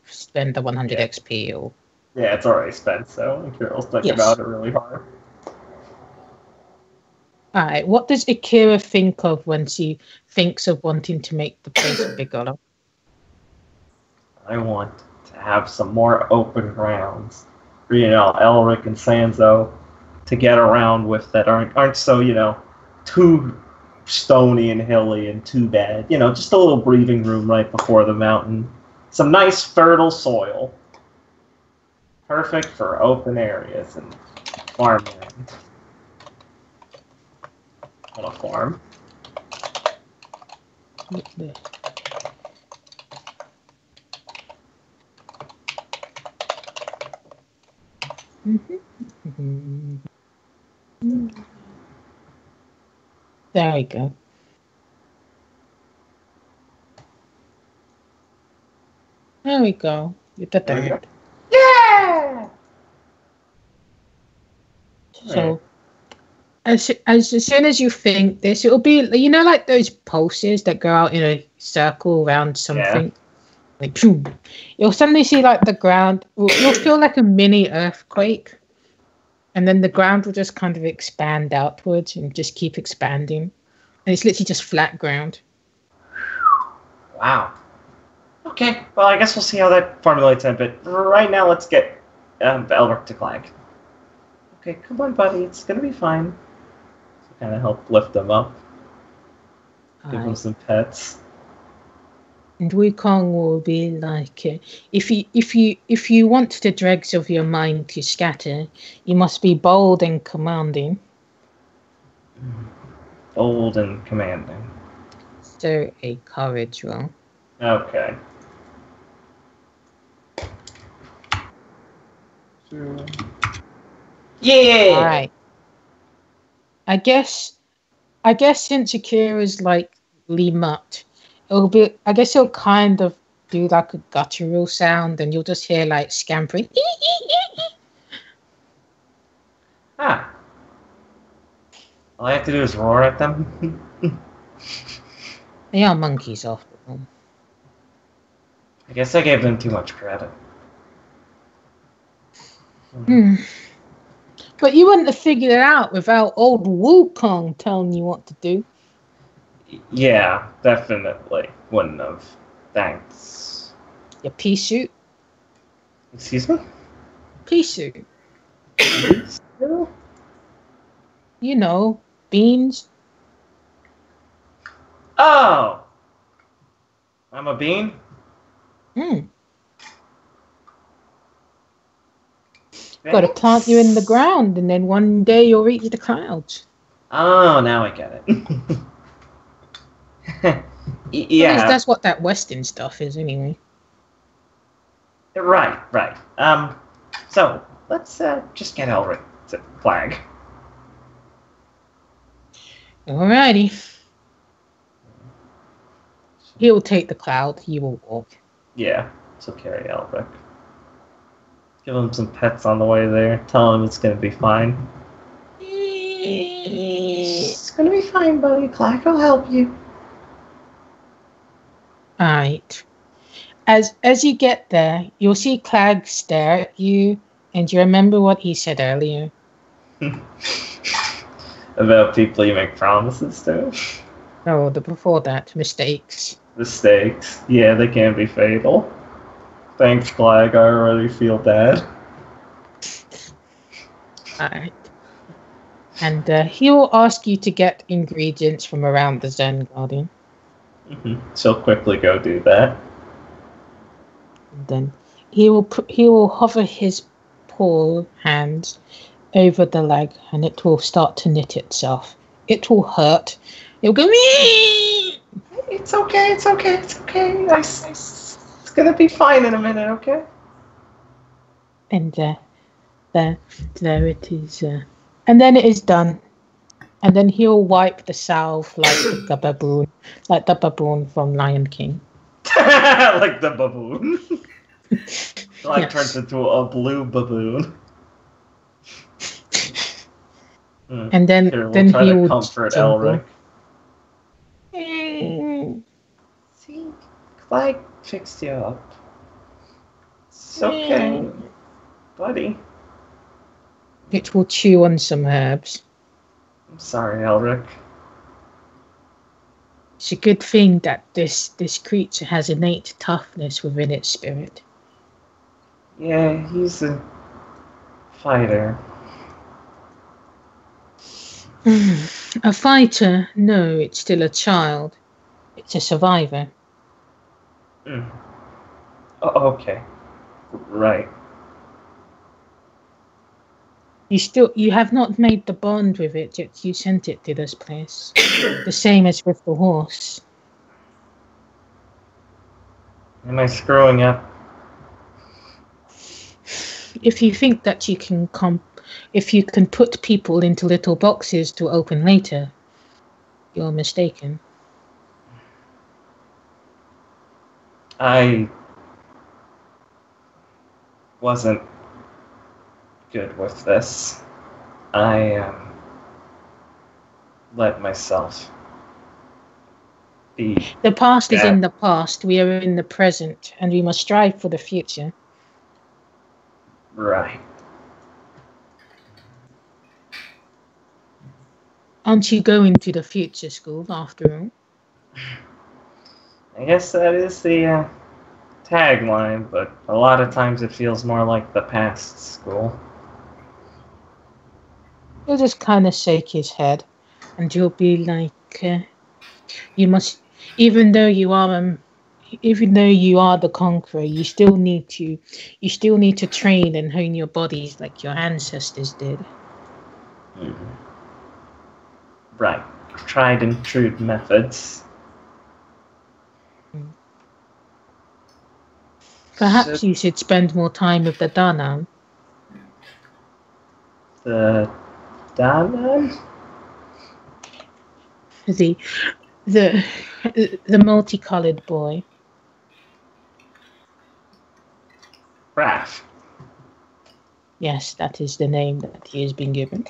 spend the 100 XP or... Yeah, it's already spent, so Akira's thinking about it really hard. Alright, what does Akira think of when she thinks of wanting to make the place bigger? I want to have some more open grounds for, Elric and Sanzo to get around with that aren't so, too stony and hilly and too bad. Just a little breathing room right before the mountain. Some nice fertile soil. Perfect for open areas and farmland. On a farm. There we go. There we go. You did that. Yeah! So, as soon as you think this, it'll be, like those pulses that go out in a circle around something. Yeah. Like, boom. You'll suddenly see, like, the ground. You'll feel like a mini earthquake. And then the ground will just kind of expand outwards and just keep expanding. And it's literally just flat ground. Wow. Okay, well, I guess we'll see how that formulates in a bit. Right now, let's get Elric to Clag. Okay, come on, buddy. It's going to be fine. So kind of help lift him up. Give him some pets. And Wukong will be like, if you want the dregs of your mind to scatter, you must be bold and commanding. Bold and commanding. So a courage roll. Okay. Yeah. All right. I guess since Akira's like mutt, it'll kind of do like a guttural sound, and you'll just hear like scampering. Ah. All I have to do is roar at them. They are monkeys after all. I guess I gave them too much credit. But you wouldn't have figured it out without old Wukong telling you what to do. Yeah, definitely. Wouldn't have. Thanks. Your pea suit? Excuse me? Pea suit. Beans. Oh! I'm a bean? Got to plant you in the ground, and then one day you'll reach the clouds. Oh, now I get it. Yeah. At least that's what that Western stuff is, anyway. Right. So, let's just get Elric to Clag. Alrighty. He will take the cloud, he will walk. Yeah, so carry Elric. Give him some pets on the way there. Tell him it's going to be fine. It's going to be fine, buddy. Clag will help you. Alright. As you get there, you'll see Clag stare at you, and you remember what he said earlier. About people you make promises to? No, before that, mistakes. Mistakes. Yeah, they can be fatal. Thanks, Clag. I already feel bad. Alright. And he will ask you to get ingredients from around the Zen Garden. She'll quickly go do that. And then he will hover his paw hands over the leg, and it will start to knit itself. It will hurt. It'll go. It's okay. It's gonna be fine in a minute, okay? And there it is. And then it is done. And then he'll wipe the salve like the baboon from Lion King. Like the baboon. Turns into a blue baboon. And then he will comfort Elric. See, Clag fixed you up. It's okay, buddy. It will chew on some herbs. I'm sorry, Elric. It's a good thing that this creature has innate toughness within its spirit. Yeah, he's a fighter. A fighter? No, it's still a child. It's a survivor. Oh, okay. Right. You have not made the bond with it, yet you sent it to this place. The same as with the horse. Am I screwing up? If you think that you can if you can put people into little boxes to open later, you're mistaken. I wasn't good with this. I let myself be. The past is in the past. We are in the present, and we must strive for the future. Right. Aren't you going to the future school after all? I guess that is the tagline, but a lot of times it feels more like the past school. He'll just kind of shake his head, and you'll be like, "You must, even though you are the conqueror, you still need to train and hone your bodies like your ancestors did." Mm-hmm. Right. Tried and true methods. Perhaps you should spend more time with the Danan. The Danan? The multicolored boy. Raph. Yes, that is the name that he has been given.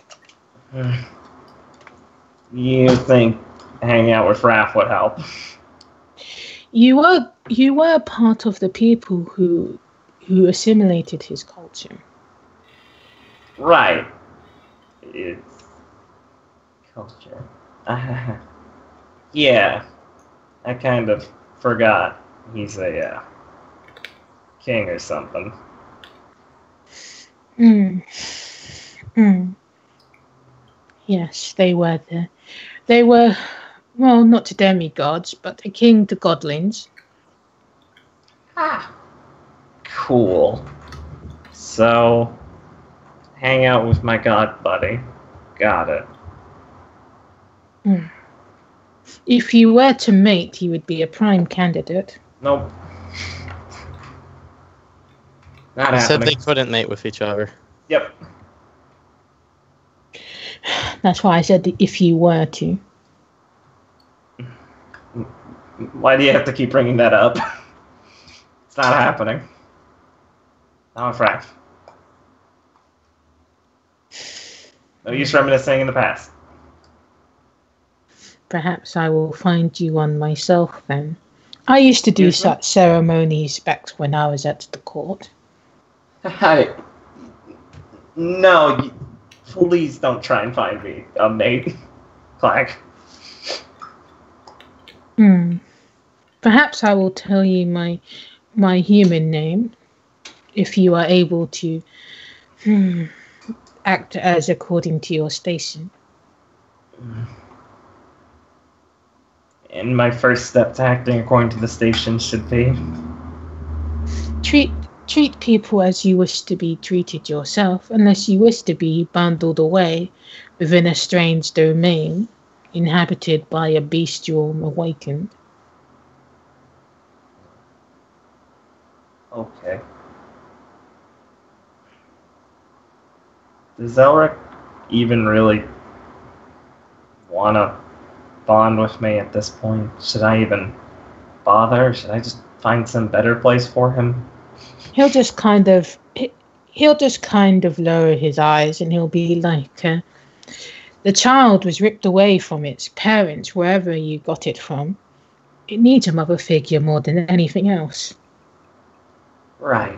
You think hanging out with Raph would help? You were part of the people who assimilated his culture. Right. It's culture. Yeah. I kind of forgot he's a king or something. Yes, they were there. They were, well, not demigods, but a king to godlings. Cool. So, hang out with my god buddy. Got it. If you were to mate, he would be a prime candidate. Nope. Not They happening. said they couldn't mate with each other. Yep. That's why I said if you were to. Why do you have to keep bringing that up? It's not happening. Not with Raph. No use reminiscing in the past. Perhaps I will find you one myself then. I used to do such ceremonies back when I was at the court. No, please don't try and find me a mate. Clag. Perhaps I will tell you my human name, if you are able to act as according to your station. And my first step to acting according to the station should be? Treat people as you wish to be treated yourself, unless you wish to be bundled away within a strange domain inhabited by a bestial awakened. Okay. Does Elric even really want to bond with me at this point? Should I even bother? Should I just find some better place for him? He'll just kind of lower his eyes, and he'll be like, the child was ripped away from its parents, wherever you got it from. It needs a mother figure more than anything else. Right.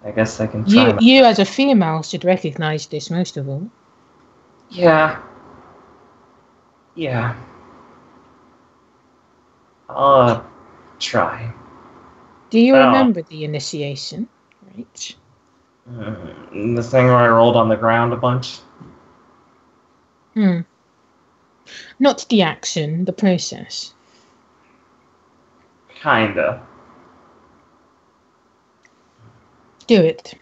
I guess I can try. You as a female should recognize this most of all. Yeah. Yeah. I'll try. Do you remember the initiation? Right. The thing where I rolled on the ground a bunch? Not the action, the process. Kinda. Do it.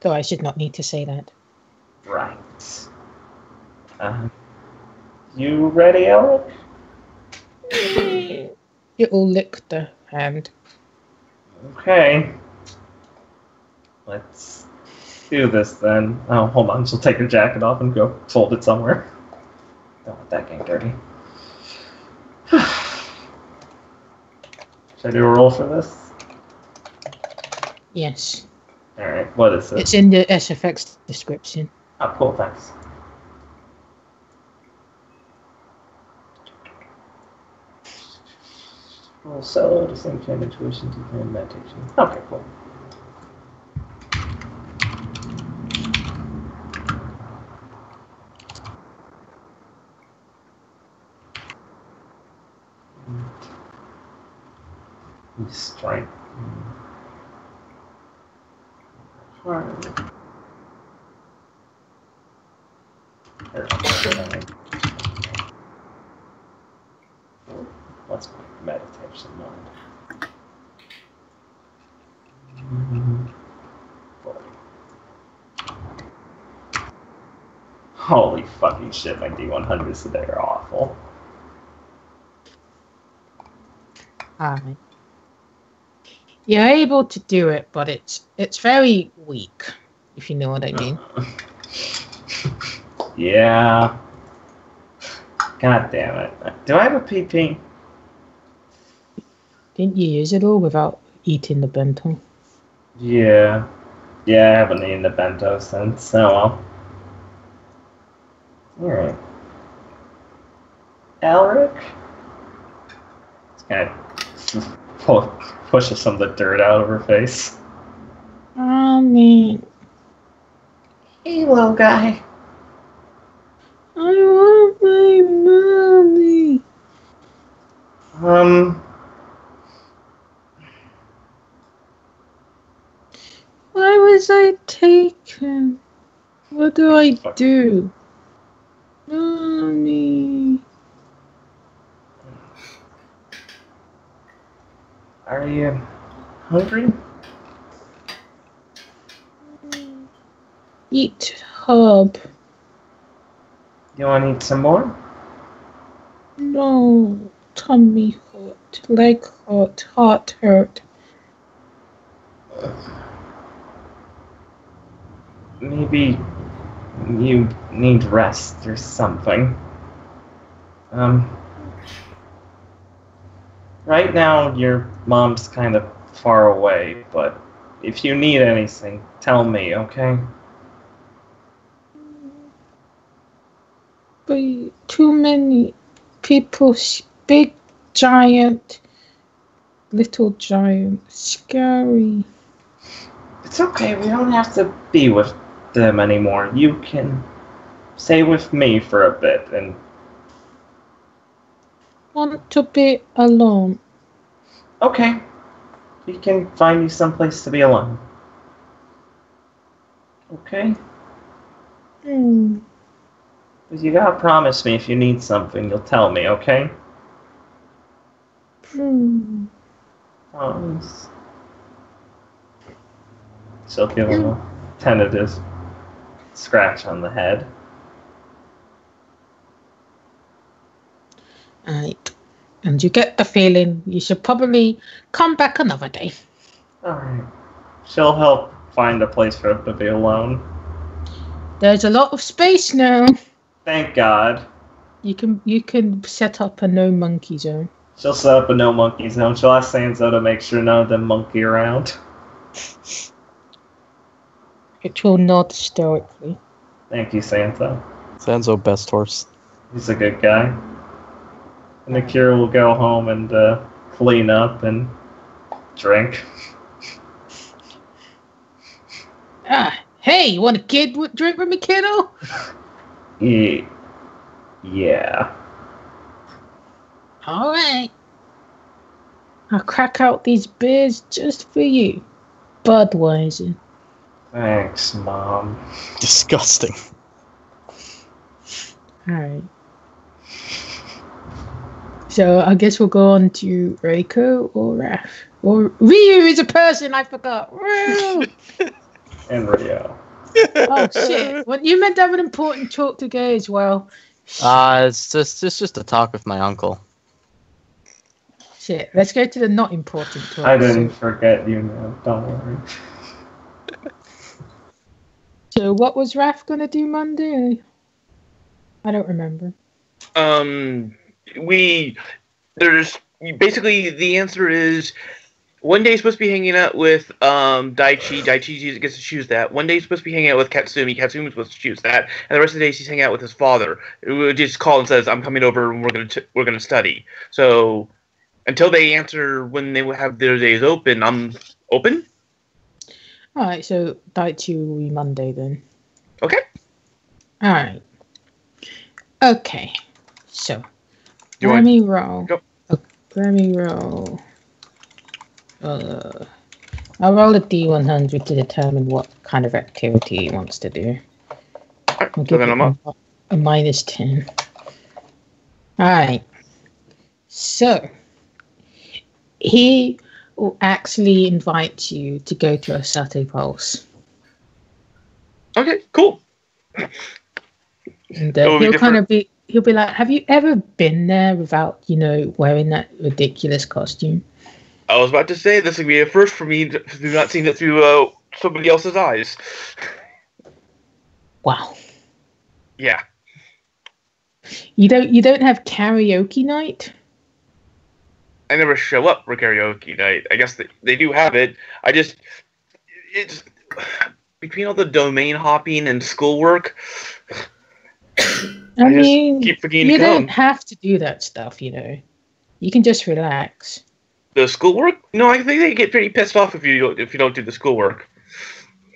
Though I should not need to say that. Right. You ready, Eric? It'll lick the hand. Okay. Let's do this then. Oh, hold on. She'll take her jacket off and go fold it somewhere. Don't want that getting dirty. Should I do a roll for this? Yes. Alright, what is it? It's in the SFX description. Oh, cool, thanks. Roll solo, the same kind of intuition to kind meditation. Okay, cool. Strength. What's my meditation mode? Holy fucking shit, my D100s today are awful. Alright. You're able to do it, but it's very weak, if you know what I mean. Yeah. God damn it. Do I have a PP? Didn't you use it all without eating the bento? Yeah. Yeah, I haven't eaten the bento since. Oh well. Alright. Elric? It's gonna pushes some of the dirt out of her face. Mommy. Hey, little guy. I want my mommy. Why was I taken? What do I do? Mommy. Are you hungry? Eat herb. You want to eat some more? No. Tummy hurt. Leg hurt. Heart hurt. Maybe you need rest or something. Right now your mom's kind of far away, but if you need anything, tell me, okay? But too many people, big giant, little giant, scary. It's okay, we don't have to be with them anymore. You can stay with me for a bit and... Want to be alone. Okay. We can find you someplace to be alone. Okay? But you gotta promise me if you need something, you'll tell me, okay? Promise. She'll give him a tentative scratch on the head. Right. And you get the feeling you should probably come back another day. Alright. She'll help find a place for him to be alone. There's a lot of space now. Thank God. You can set up a no monkey zone. She'll set up a no monkey zone. She'll ask Sanzo to make sure none of them monkey around. It will nod stoically. Thank you, Sanzo. Sanzo best horse. He's a good guy. And Akira will go home and clean up and drink. Hey, you want a drink with me, kiddo? Yeah. All right. I'll crack out these beers just for you. Budweiser. Thanks, Mom. Disgusting. Alright. So I guess we'll go on to Reiko or Raph. Or Ryu is a person, I forgot. Ryu! And Rio. Oh shit. Well, you meant to have an important talk to go as well. It's just a talk with my uncle. Shit. Let's go to the not important talk. I didn't forget you now. Don't worry. So what was Raph gonna do Monday? I don't remember. There's basically the answer is one day he's supposed to be hanging out with Daichi. Daichi gets to choose that. One day he's supposed to be hanging out with Katsumi. Katsumi's supposed to choose that. And the rest of the days he's hanging out with his father. Who just calls and says, "I'm coming over and we're gonna study." So until they answer when they will have their days open, I'm open. All right. So Daichi will be Monday then. Okay. All right. Okay. So let me roll. Let me roll. I'll roll a D100 to determine what kind of activity he wants to do. I'll give I'm up. A -10. Alright. So, he will actually invite you to go to a Sate Pulse. Okay, cool. And he'll be like, have you ever been there without, wearing that ridiculous costume? I was about to say this would be a first for me to not seeing it through somebody else's eyes. Wow. Yeah. You don't have karaoke night? I never show up for karaoke night. I guess they do have it. It's between all the domain hopping and schoolwork. I mean, keep forgetting you to don't come. have to do that stuff, You can just relax. The schoolwork? No, I think they get pretty pissed off if you don't do the schoolwork.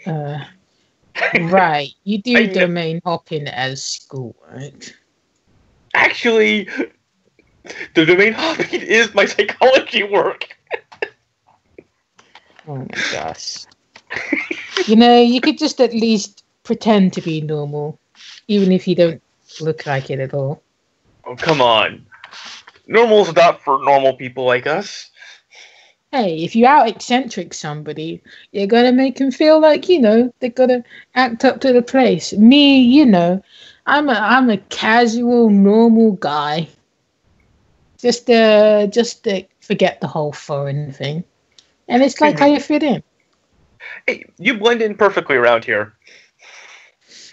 Right. You do domain hopping as schoolwork. Actually, the domain hopping is my psychology work. Oh my gosh. You could just at least pretend to be normal, even if you don't look like it at all. Oh, come on. Normal's not for normal people like us. Hey, if you out-eccentric somebody, you're going to make them feel like, they've got to act up to the place. Me, I'm a casual, normal guy. Just to forget the whole foreign thing. And it's like how you fit in. Hey, you blend in perfectly around here.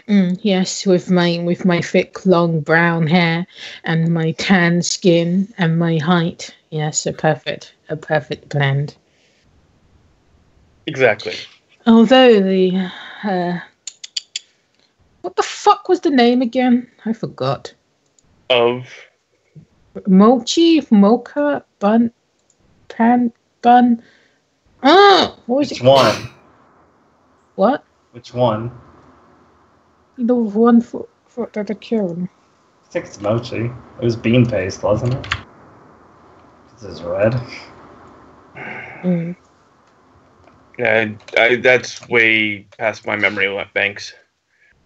Yes, with my thick, long brown hair and my tan skin and my height. Yes, a perfect blend. Exactly. Although what the fuck was the name again? I forgot. Of Mocha, bun. Oh, what was it? Which one? What? Which one? The one for the kiln. I think it's mochi. It was bean paste, wasn't it? This is red. Yeah, that's way past my memory banks.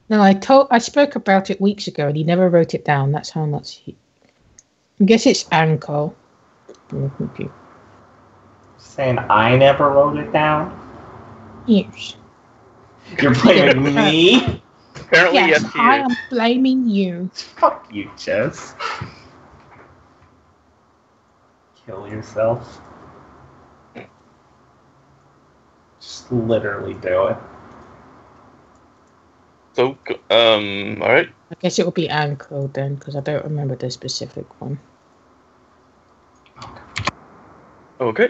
No, I spoke about it weeks ago, and he never wrote it down. That's how much I guess it's Anko. Saying I never wrote it down? Yes. You're blaming me? Apparently, yes, I am blaming you. Fuck you, Jess. Kill yourself. Just literally do it. So, alright. I guess it will be Anko then, because I don't remember the specific one. Okay.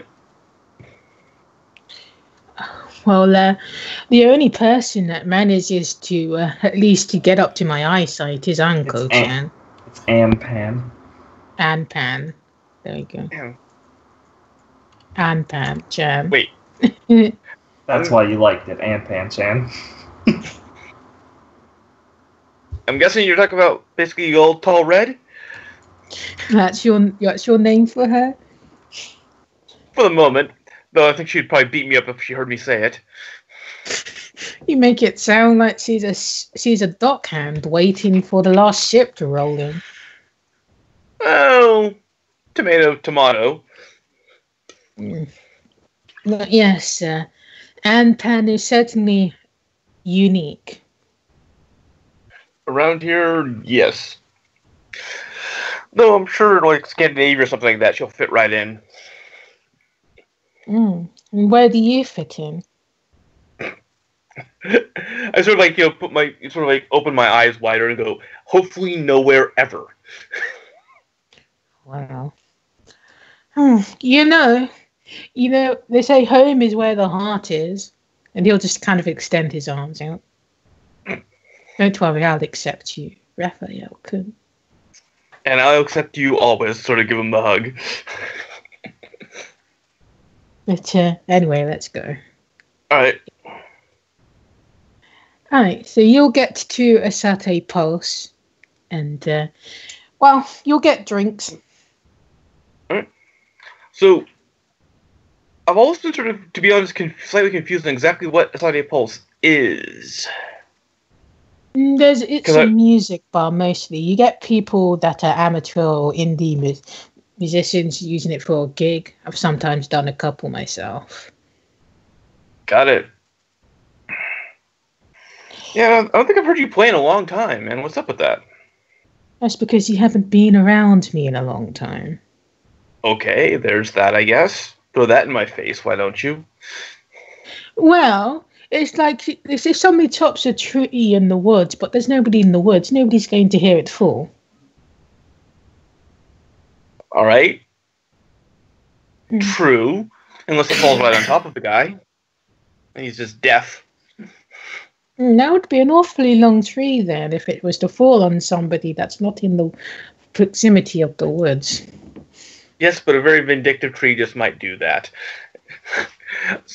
Well, the only person that manages to at least to get up to my eyesight is Anko-chan. It's Anpan. Anpan. There you go. Yeah. Anpan-chan. Wait. That's why you liked it, Pan-Chan. I'm guessing you're talking about basically old tall red? That's your name for her? For the moment. Though I think she'd probably beat me up if she heard me say it. You make it sound like she's a dockhand waiting for the last ship to roll in. Oh, tomato. But yes, Pan is certainly unique. Around here, yes. Though I'm sure, like Scandinavia or something like that, she'll fit right in. And where do you fit in? I sort of like open my eyes wider and go, hopefully nowhere ever. Wow. You know, they say home is where the heart is, and he'll just kind of extend his arms out. Don't worry, I'll accept you, Raphael could. And I'll accept you always, sort of give him the hug. But anyway, let's go. Alright. Alright, so you'll get to Asate Pulse, and, you'll get drinks. Alright. So, I've always been sort of, to be honest, slightly confused on exactly what Asate Pulse is. It's a music bar mostly. You get people that are amateur or indie musicians using it for a gig. I've sometimes done a couple myself. Got it. Yeah, I don't think I've heard you play in a long time, man. What's up with that? That's because you haven't been around me in a long time. Okay, there's that, I guess. Throw that in my face, why don't you? Well, it's like if somebody chops a tree in the woods, but there's nobody in the woods, nobody's going to hear it fall. Alright. True. Unless it falls right on top of the guy. And he's just deaf. That would be an awfully long tree then if it was to fall on somebody that's not in the proximity of the woods. Yes, but a very vindictive tree just might do that.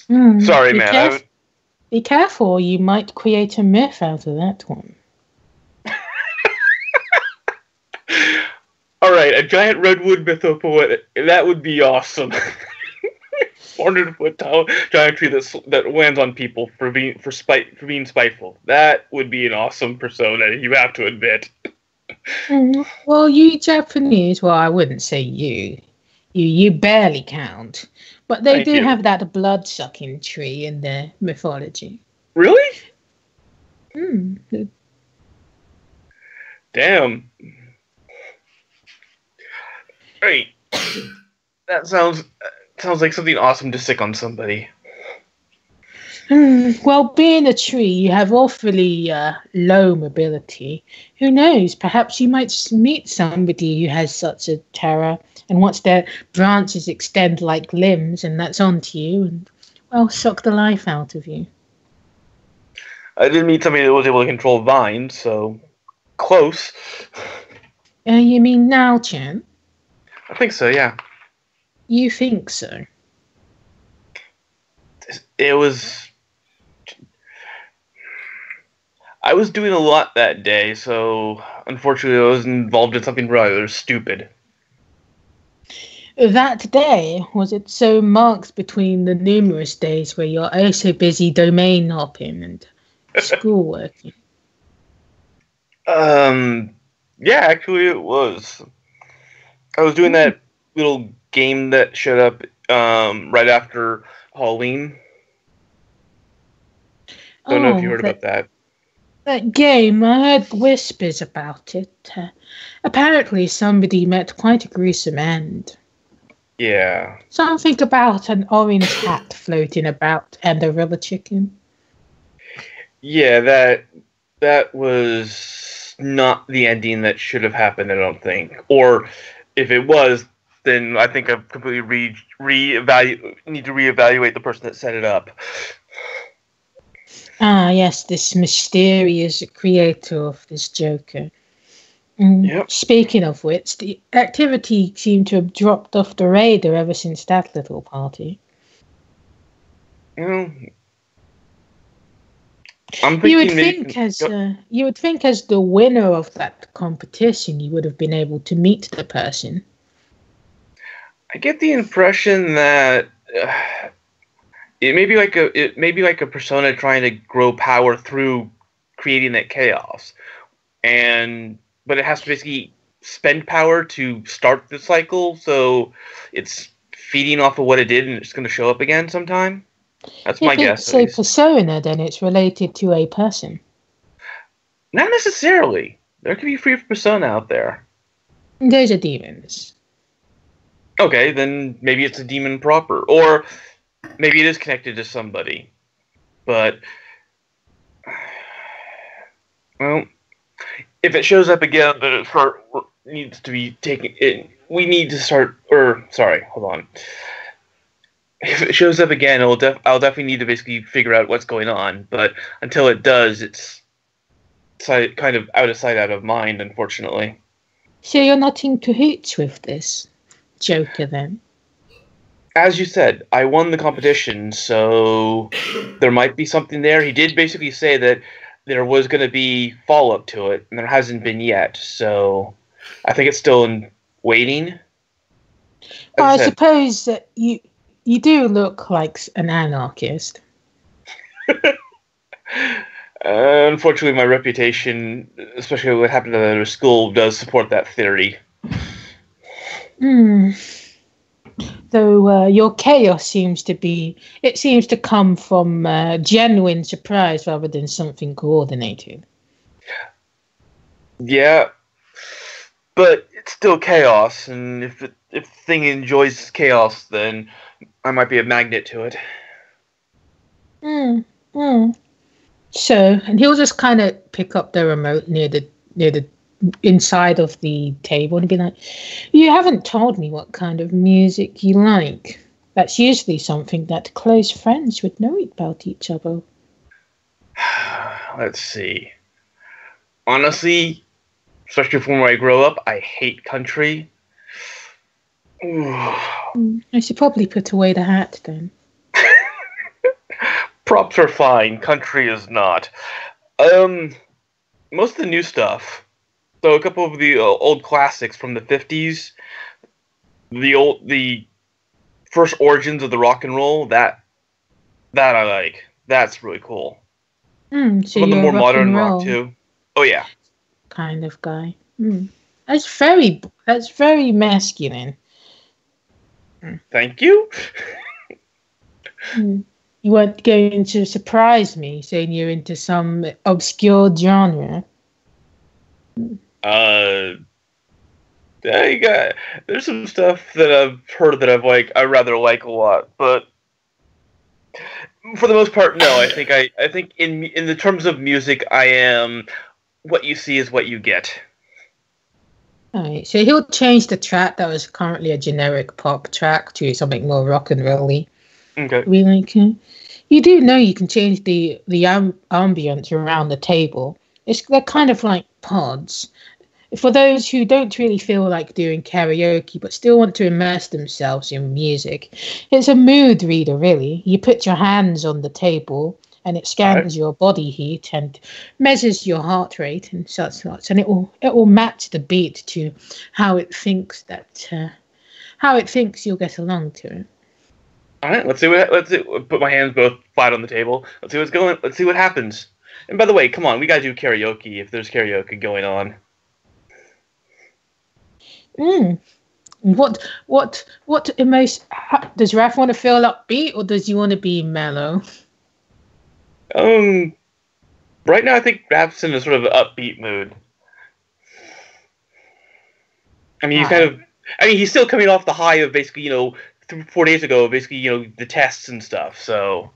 Sorry, man. Be careful, you might create a myth out of that one. Alright, a giant redwood mythopoet. That would be awesome. 400-foot tall giant tree that lands on people for being spiteful. That would be an awesome persona, you have to admit. Well, you Japanese, well, I wouldn't say you. You barely count. But they do have that blood-sucking tree in their mythology. Really? Damn. Right. That sounds like something awesome to stick on somebody. Well, being a tree, you have awfully low mobility. Who knows? Perhaps you might meet somebody who has such a terror, and once their branches extend like limbs, and that's onto you, and, well, suck the life out of you. I did meet somebody that was able to control vines, so close. You mean now, Chan? I think so, yeah. You think so? It was... I was doing a lot that day, so unfortunately I was involved in something rather stupid. That day, was it so marked between the numerous days where you're oh so busy domain hopping and schoolworking? Yeah, actually it was. I was doing that little game that showed up right after Halloween. Don't know if you heard about that. That game, I heard whispers about it. Apparently somebody met quite a gruesome end. Yeah. Something about an orange hat floating about and a rubber chicken. Yeah, that was not the ending that should have happened, I don't think. Or if it was, then I think I've completely need to reevaluate the person that set it up. Ah, yes, this mysterious creator of this Joker. Yep. Speaking of which, the activity seemed to have dropped off the radar ever since that little party. You know, I'm You would thinking think as the winner of that competition, you would have been able to meet the person. I get the impression that it may be like a persona trying to grow power through creating that chaos, but it has to basically spend power to start the cycle, so it's feeding off of what it did, and it's going to show up again sometime. That's my guess. If it's a persona, then it's related to a person. Not necessarily. There could be free persona out there. Those are demons. Okay, then maybe it's a demon proper, or maybe it is connected to somebody. But well, if it shows up again, then it needs to be taken. We need to start. Or sorry, hold on. If it shows up again, I'll definitely need to basically figure out what's going on. But until it does, it's kind of out of sight, out of mind, unfortunately. So you're not into hoots with this Joker, then? As you said, I won the competition, so there might be something there. He did basically say that there was going to be follow-up to it, and there hasn't been yet. So I think it's still in waiting. I suppose that you do look like an anarchist. Unfortunately, my reputation, especially what happened at our school, does support that theory. Though your chaos seems to come from genuine surprise rather than something coordinated. Yeah, but it's still chaos, and if the thing enjoys chaos, then I might be a magnet to it. So, and he'll just kind of pick up the remote near the inside of the table and be like, "You haven't told me what kind of music you like. That's usually something that close friends would know about each other." Let's see. Honestly, especially from where I grow up, I hate country. I should probably put away the hat then. Props are fine. Country is not. Most of the new stuff. So a couple of the old classics from the 50s. The first origins of the rock and roll. That I like. That's really cool. So some of the more modern rock too. Oh yeah. Kind of guy. That's very masculine. Thank you. You weren't going to surprise me saying you're into some obscure genre. There's some stuff that I've heard that I rather like a lot, but for the most part, no. I think in the terms of music, I am what you see is what you get. Alright, so he'll change the track that was currently a generic pop track to something more rock and rolly. Okay. You do know you can change the ambience around the table. They're kind of like pods. For those who don't really feel like doing karaoke but still want to immerse themselves in music, it's a mood reader, really. You put your hands on the table and it scans your body heat and measures your heart rate and such, and it will match the beat to how it thinks you'll get along to it. All right, let's see. Put my hands both flat on the table. Let's see what's going. Let's see what happens. And by the way, come on, we gotta do karaoke if there's karaoke going on. What emotion does Raph want to feel upbeat or does he want to be mellow? Right now I think Raph's in a sort of upbeat mood. I mean, he's still coming off the high of basically, 4 days ago, basically, the tests and stuff. So.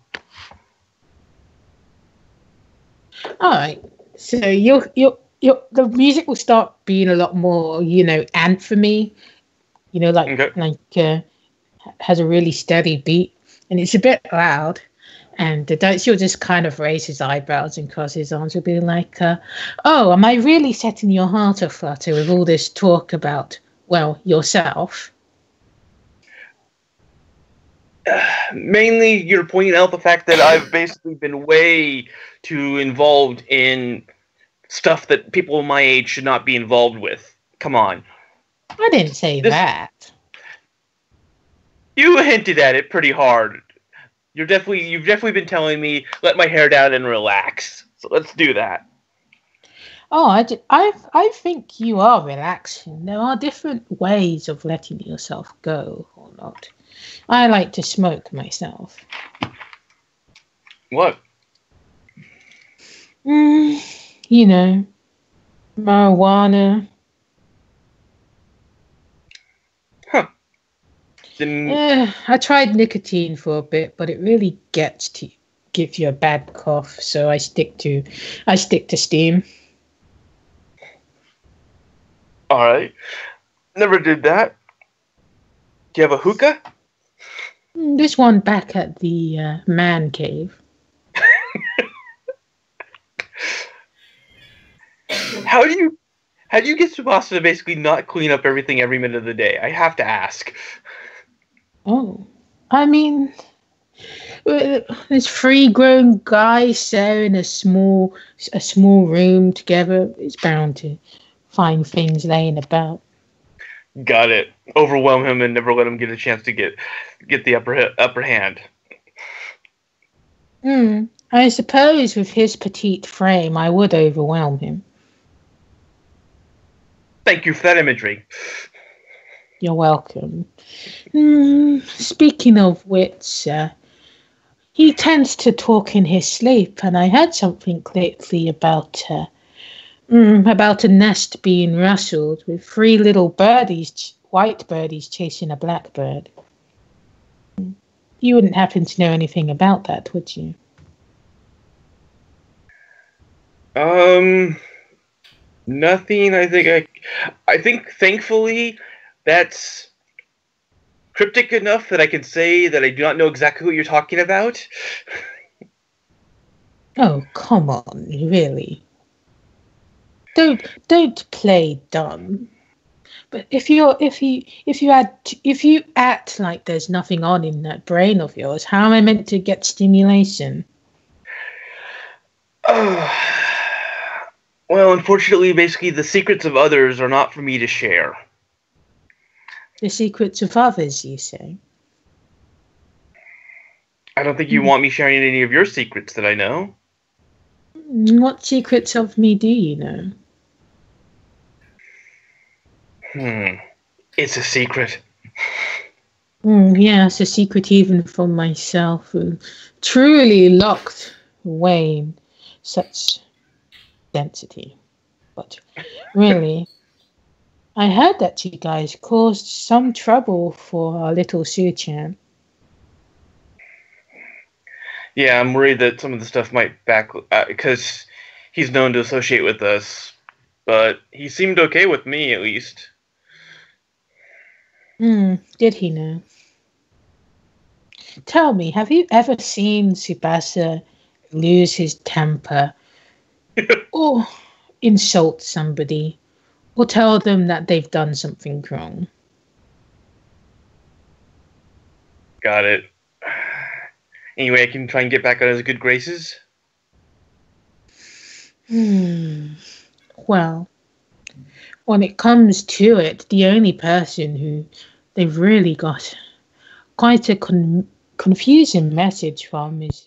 All right. So the music will start being a lot more, anthem-y, has a really steady beat, and it's a bit loud. And the Dutch will just kind of raise his eyebrows and cross his arms. Will be like, "Oh, am I really setting your heart aflutter with all this talk about, well, yourself?" Mainly, you're pointing out the fact that I've basically been way too involved in stuff that people my age should not be involved with. Come on. I didn't say that. You hinted at it pretty hard. You've definitely been telling me, let my hair down and relax. So let's do that. Oh, I think you are relaxing. There are different ways of letting yourself go or not. I like to smoke myself. What? You know, marijuana. Huh. I tried nicotine for a bit, but it really gets to give you a bad cough. So I stick to steam. All right. Never did that. Do you have a hookah? There's one back at the man cave. How do you get Tsubasa to basically not clean up everything every minute of the day? I have to ask. Oh, I mean, there's 3 grown guys sharing a small room together. It's bound to find things laying about. Got it. Overwhelm him and never let him get a chance to get the upper hand. I suppose with his petite frame, I would overwhelm him. Thank you for that imagery. You're welcome. Speaking of which, he tends to talk in his sleep, and I heard something lately about a nest being rustled with 3 little birdies, white birdies chasing a blackbird. You wouldn't happen to know anything about that, would you? Nothing. I think thankfully that's cryptic enough that I can say that I do not know exactly what you're talking about. Oh, come on, really? Don't play dumb. But if you act like there's nothing on in that brain of yours, how am I meant to get stimulation? Well, unfortunately, basically, the secrets of others are not for me to share. The secrets of others, you say? I don't think you want me sharing any of your secrets that I know. What secrets of me do you know? It's a secret. Yeah, it's a secret even from myself, who truly locked away in such density. But really, I heard that you guys caused some trouble for our little Shu-chan. Yeah, I'm worried that some of the stuff might because he's known to associate with us, but he seemed okay with me, at least. Did he know? Tell me, have you ever seen Tsubasa lose his temper or insult somebody or tell them that they've done something wrong? Got it. Anyway, I can try and get back on his good graces. Well, when it comes to it, the only person who they've really got quite a confusing message from is